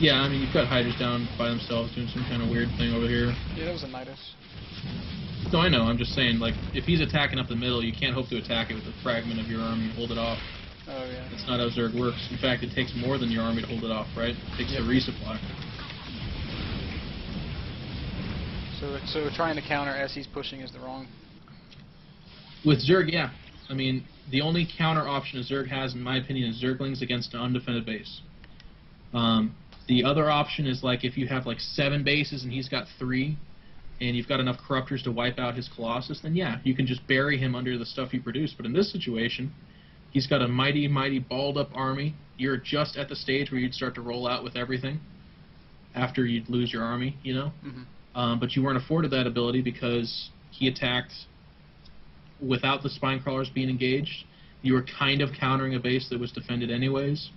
Yeah, I mean, you've got Hydras down by themselves doing some kind of weird thing over here. Yeah, that was a Nidus. No, I know. I'm just saying, like, if he's attacking up the middle, you can't hope to attack it with a fragment of your army and hold it off. Oh, yeah. That's not how Zerg works. In fact, it takes more than your army to hold it off, right? It takes the resupply. So trying to counter as he's pushing is the wrong... With Zerg, yeah. I mean, the only counter option a Zerg has, in my opinion, is Zerglings against an undefended base. The other option is, like, if you have, like, 7 bases and he's got 3, and you've got enough Corruptors to wipe out his Colossus, then yeah, you can just bury him under the stuff you produce. But in this situation, he's got a mighty, mighty balled-up army. You're just at the stage where you'd start to roll out with everything after you'd lose your army, you know? Mm-hmm. But you weren't afforded that ability because he attacked without the Spine Crawlers being engaged. You were kind of countering a base that was defended anyways,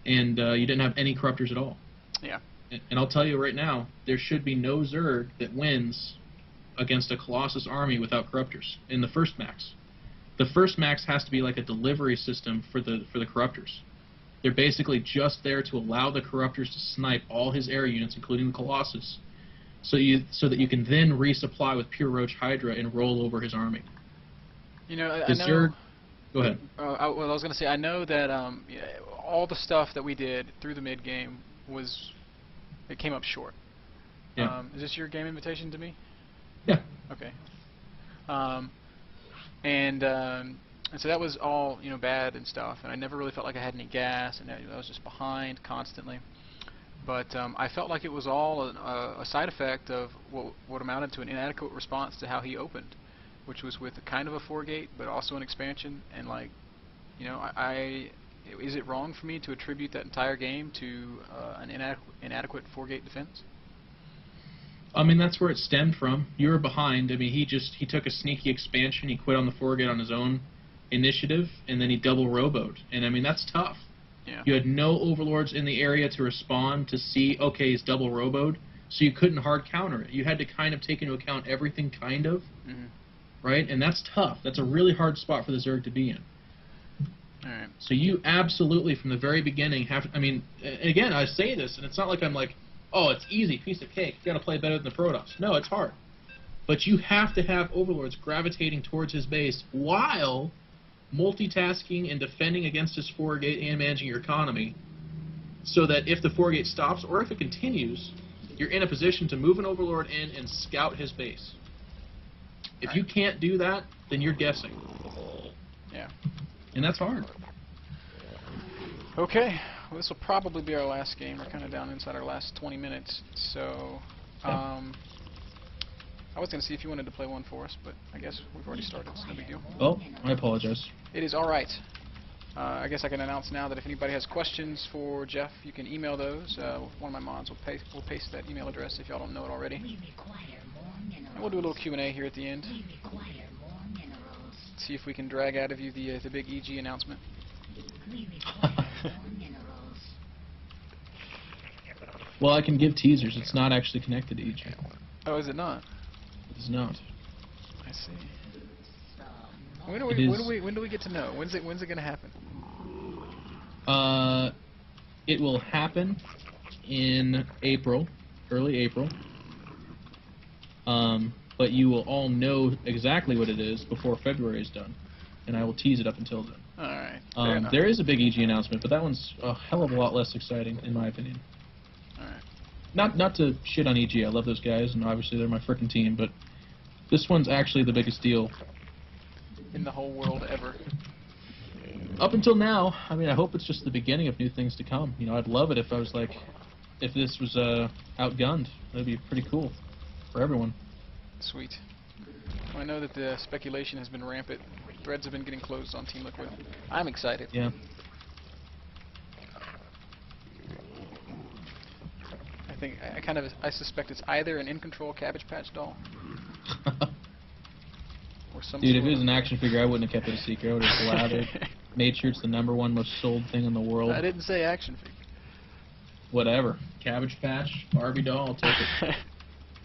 and you didn't have any Corruptors at all. Yeah. And I'll tell you right now, there should be no Zerg that wins against a Colossus army without Corruptors in the first max. The first max has to be like a delivery system for the Corruptors. They're basically just there to allow the Corruptors to snipe all his air units, including the Colossus, so that you can then resupply with pure Roach Hydra and roll over his army. You know, I know... Zerg... Go ahead. Well, I was going to say, I know that all the stuff that we did through the mid-game it came up short. Yeah. Is this your game invitation to me? Yeah. Okay. And so that was all, you know, bad and stuff, and I never really felt like I had any gas, and I was just behind constantly. But I felt like it was all a side effect of what amounted to an inadequate response to how he opened, which was with kind of a 4-gate, but also an expansion. And, like, you know, is it wrong for me to attribute that entire game to an inadequate 4-gate defense? I mean, that's where it stemmed from. You were behind. I mean, he took a sneaky expansion. He quit on the 4-gate on his own initiative, and then he double roboed. And I mean, that's tough. Yeah. You had no overlords in the area to respond to see, okay, he's double roboed, so you couldn't hard counter it. You had to kind of take into account everything, kind of, right? And that's tough. That's a really hard spot for the Zerg to be in. All right. So you absolutely, from the very beginning, have to, I mean, again, I say this, and it's not like I'm like, oh, it's easy, piece of cake, you got to play better than the Protoss. No, it's hard. But you have to have overlords gravitating towards his base while multitasking and defending against his 4-gate and managing your economy, so that if the 4-gate stops, or if it continues, you're in a position to move an overlord in and scout his base. If you can't do that, then you're guessing. Yeah. And that's hard. Okay, well, this will probably be our last game. We're kind of down inside our last 20 minutes, so I was going to see if you wanted to play one for us, but I guess we've already started. It's no big deal. Oh, I apologize. It is all right. I guess I can announce now that if anybody has questions for Jeff, you can email those. One of my mods will paste that email address if y'all don't know it already. And we'll do a little Q&A here at the end. See if we can drag out of you the big EG announcement. Well, I can give teasers. It's not actually connected to EG. Oh, is it not? It is not. I see. When do we get to know? When's it going to happen? It will happen in April, early April. But you will all know exactly what it is before February is done, and I will tease it up until then. All right. There is a big EG announcement, but that one's a hell of a lot less exciting, in my opinion. All right. Not to shit on EG. I love those guys, and obviously they're my frickin' team, but this one's actually the biggest deal in the whole world ever. Up until now. I mean, I hope it's just the beginning of new things to come. You know, I'd love it if I was like, if this was outgunned. That'd be pretty cool for everyone. Sweet. Well, I know that the speculation has been rampant. Threads have been getting closed on Team Liquid. I'm excited. Yeah. I suspect it's either an iNcontroL Cabbage Patch doll. Or some Dude, if it was an action figure, I wouldn't have kept it a secret. I would have blathered. Made sure it's the #1 most sold thing in the world. I didn't say action figure. Whatever. Cabbage Patch, Barbie doll, I'll take it.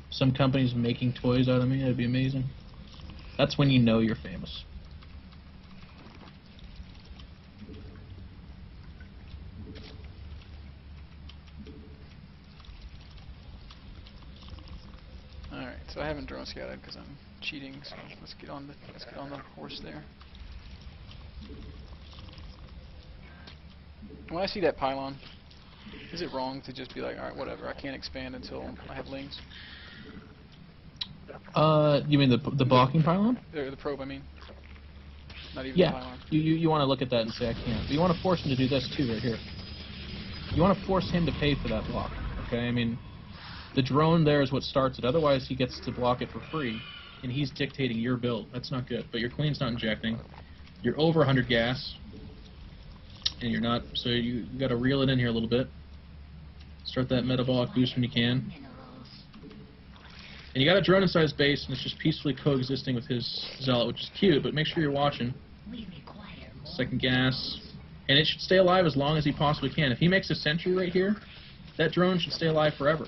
Some company's making toys out of me, that'd be amazing. That's when you know you're famous. So I haven't drone scouted because I'm cheating. So let's get on the horse there. When I see that pylon, is it wrong to just be like, all right, whatever, I can't expand until I have lings? You mean the blocking pylon? The probe, I mean. Not even the Yeah. pylon. You want to look at that and say I can't. But you want to force him to do this too, right here. You want to force him to pay for that block. Okay, I mean, the drone there is what starts it. Otherwise, he gets to block it for free, and he's dictating your build. That's not good. But your queen's not injecting. You're over 100 gas, and you're not. So you got to reel it in here a little bit. Start that metabolic boost when you can. And you got a drone inside his base, and it's just peacefully coexisting with his zealot, which is cute. But make sure you're watching. Second gas. And it should stay alive as long as he possibly can. If he makes a sentry right here, that drone should stay alive forever.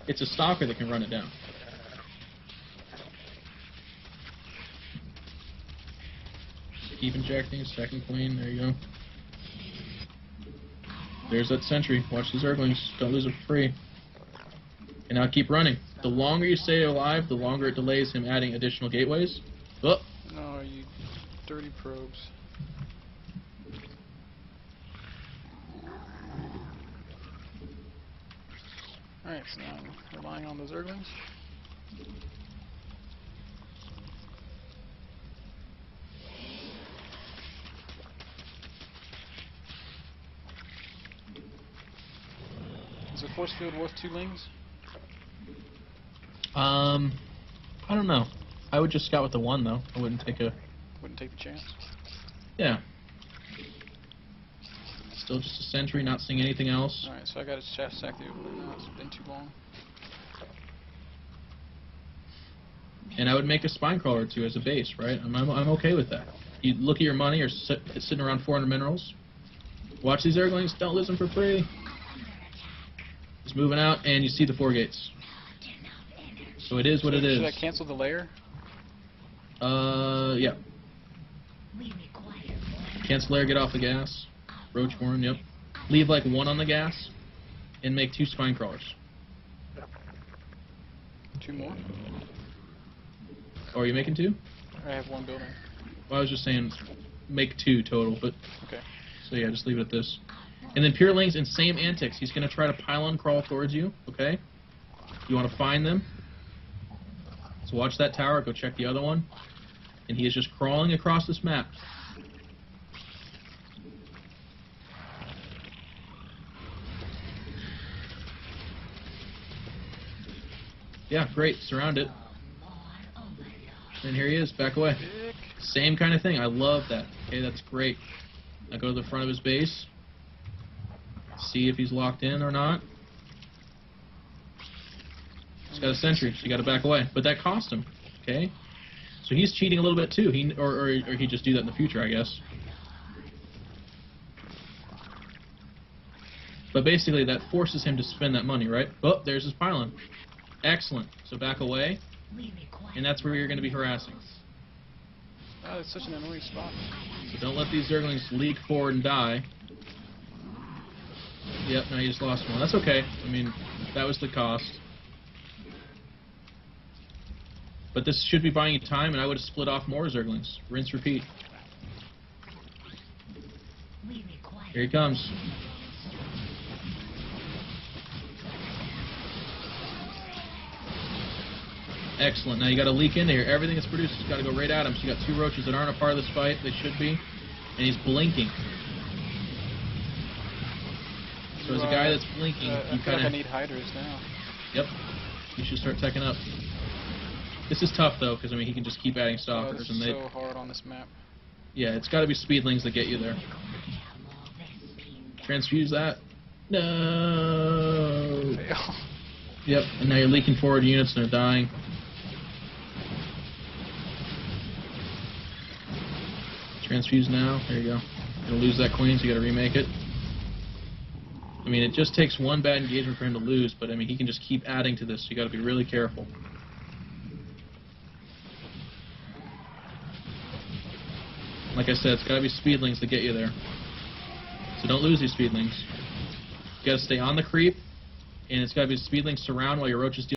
It's a stalker that can run it down. Keep injecting, second queen, there you go. There's that sentry. Watch the Zerglings, don't lose it for free. And now keep running. The longer you stay alive, the longer it delays him adding additional gateways. Oh. No, you dirty probes. Alright, so now I'm relying on the Zerglings. Is a force field worth 2 lings? I don't know. I would just scout with the 1 though. I wouldn't take the chance. Yeah. Still just a sentry, not seeing anything else. Alright, so I got a shaft sack the overlay now. It's been too long. And I would make a spine crawler or 2 as a base, right? I'm okay with that. You look at your money, you're sitting around 400 minerals. Watch these Zerglings, don't lose them for free. It's moving out, and you see the 4 gates. So it is what it is. Should I cancel the layer? Yeah. Cancel layer, get off the gas. Roachborn, yep. Leave like 1 on the gas, and make 2 spine crawlers. 2 more? Oh, are you making 2? I have 1 building. Well, I was just saying, make 2 total, but... Okay. So yeah, just leave it at this. And then Pureling's in same antics. He's going to try to pylon crawl towards you, okay? You want to find them. So watch that tower, go check the other one. And he is just crawling across this map. Yeah, great. Surround it. And here he is. Back away. Same kind of thing. I love that. Okay, that's great. Now go to the front of his base. See if he's locked in or not. He's got a sentry, so you got to back away. But that cost him. Okay? So he's cheating a little bit too. Or he'd just do that in the future, I guess. But basically, that forces him to spend that money, right? Oh, there's his pylon. Excellent. So back away. And that's where you're going to be harassing. Oh, it's such an annoying spot. So don't let these Zerglings leak forward and die. Yep, now you just lost 1. That's okay. I mean, that was the cost. But this should be buying you time, and I would have split off more Zerglings. Rinse, repeat. Here he comes. Excellent. Now you got to leak into here. Everything that's produced has got to go right at him. So you got 2 roaches that aren't a part of this fight. They should be. And he's blinking. So as a guy that's blinking, you I feel like I need hydras now. Yep. You should start teching up. This is tough though, because I mean he can just keep adding stalkers, it's and they. so hard on this map. Yeah, it's got to be speedlings that get you there. Transfuse that. No. Fail. Yep. And now you're leaking forward units, and they're dying. Transfuse now. There you go. You're gonna lose that queen, so you got to remake it. I mean, it just takes 1 bad engagement for him to lose, but I mean, he can just keep adding to this, so you got to be really careful. Like I said, it's got to be speedlings that get you there. So don't lose these speedlings. You got to stay on the creep, and it's got to be speedlings surround while your roaches deal.